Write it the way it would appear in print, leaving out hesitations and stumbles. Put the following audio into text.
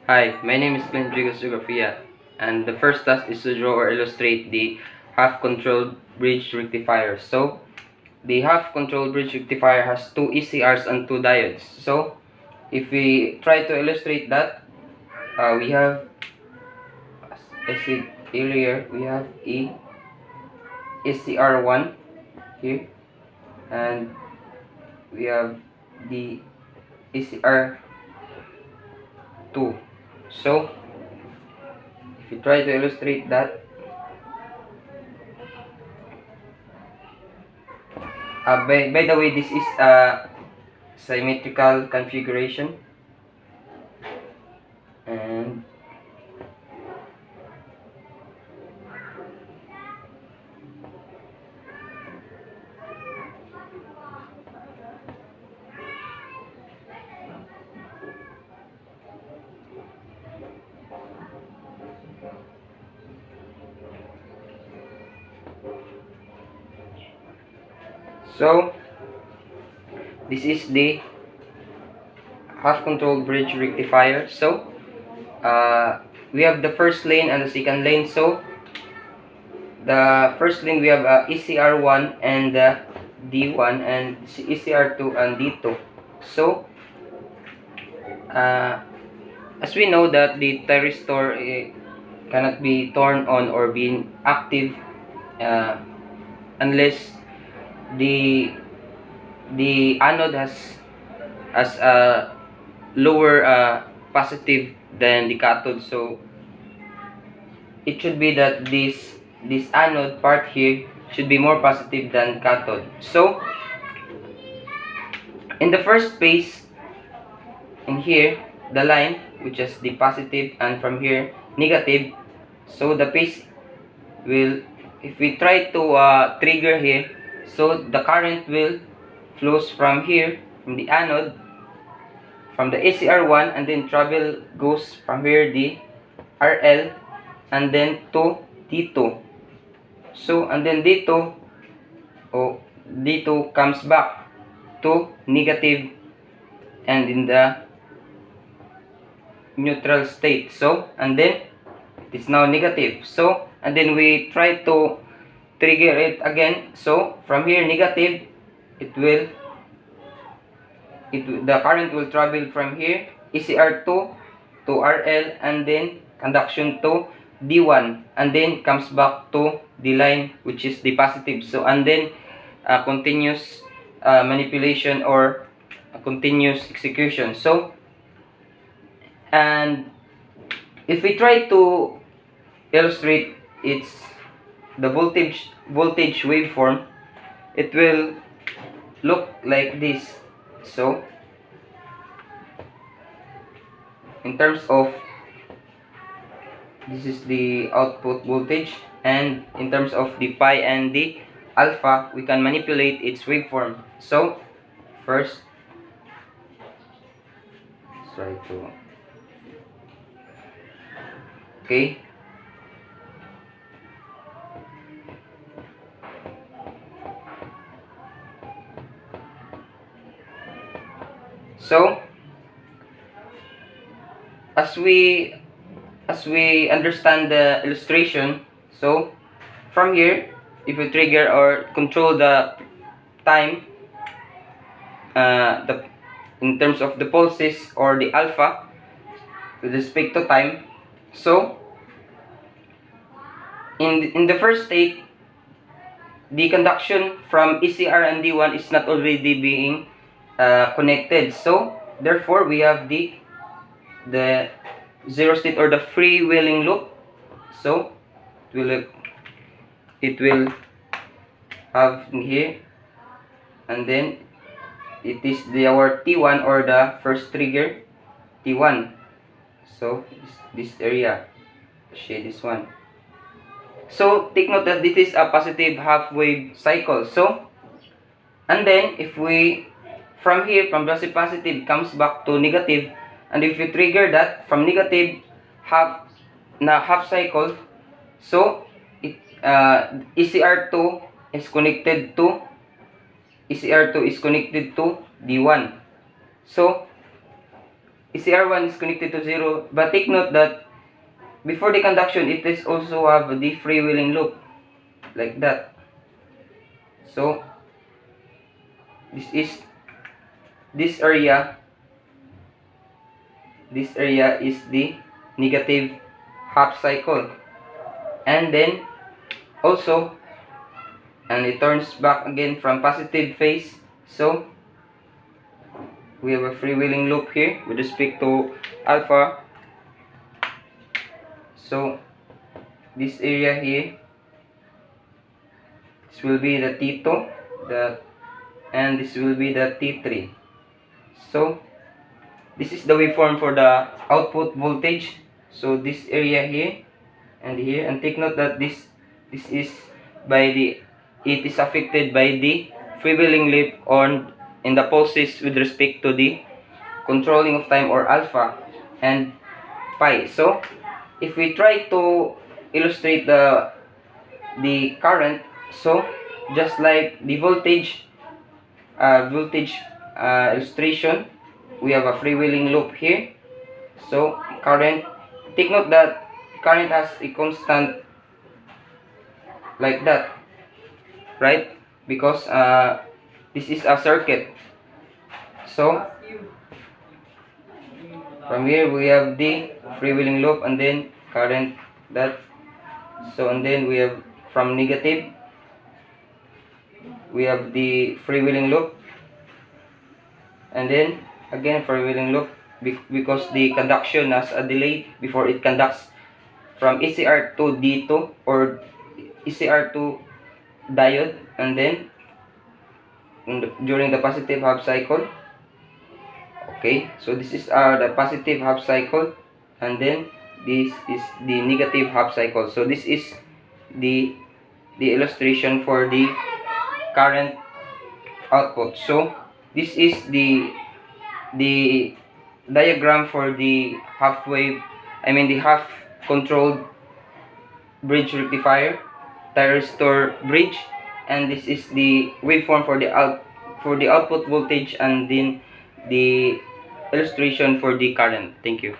Hi, my name is Glenn Geografia, and the first task is to draw or illustrate the half-controlled bridge rectifier. So, the half-controlled bridge rectifier has two ECRs and two diodes. So, if we try to illustrate that, we have, as I said earlier, we have ECR1 here, and we have the ECR2. So, if you try to illustrate that, by the way, this is a symmetrical configuration, and so this is the half control bridge rectifier. So we have the first lane and the second lane. So the first lane we have ECR1 and D1, and ECR2 and D2. So as we know that the thyristor cannot be turned on or being active unless the anode has a lower positive than the cathode. So it should be that this anode part here should be more positive than cathode. So in the first phase, in here the line which is the positive, and from here negative. So the phase will, if we try to trigger here, so the current will flows from here, from the anode, from the ACR1, and then travel goes from here the RL, and then to D2. So and then D2 comes back to negative and in the neutral state. So and then it is now negative. So and then we try to trigger it again. So from here negative, the current will travel from here ECR2 to RL, and then conduction to D1, and then comes back to the line which is the positive. So and then continuous manipulation or continuous execution. So and if we try to illustrate the voltage waveform, it will look like this. So in terms of, this is the output voltage, and in terms of the pi and the alpha, we can manipulate its waveform. So first, try to, okay, so as we understand the illustration, so from here, if we trigger or control the time, in terms of the pulses or the alpha with respect to time, so in the first state, the conduction from ECR and D1 is not already being connected. So therefore we have the zero state or the freewheeling loop. So it will have in here, and then it is our T1 or the first trigger T1. So this area, shade this one. So take note that this is a positive half wave cycle. So and then if we from here, from positive comes back to negative, and if you trigger that from negative half cycle, so it ECR2 is connected to D1. So ECR1 is connected to 0, but take note that before the conduction, it is also have the freewheeling loop, like that. So, this area is the negative half cycle. And then, also, and it turns back again from positive phase. So, we have a freewheeling loop here with respect to alpha. So, this area here, this will be the T2, and this will be the T3. So, this is the waveform for the output voltage. So, this area here and here, and take note that this is it is affected by the freewheeling loop on in the pulses with respect to the controlling of time, or alpha and pi. So, if we try to illustrate the current, so just like the voltage illustration, we have a freewheeling loop here. So current, take note that current has a constant like that, right? Because this is a circuit. So from here we have the freewheeling loop, and then current, that. So, and then we have from negative, we have the freewheeling loop, and then again freewheeling loop, because the conduction has a delay before it conducts from ECR to D2 or ECR to diode, and then during the positive half cycle. Okay, so this is the positive half cycle, and then this is the negative half cycle. So this is the illustration for the current output. So this is the diagram for the half wave, the half controlled bridge rectifier, thyristor bridge, and this is the waveform for the output voltage, and then the illustration for the current. Thank you.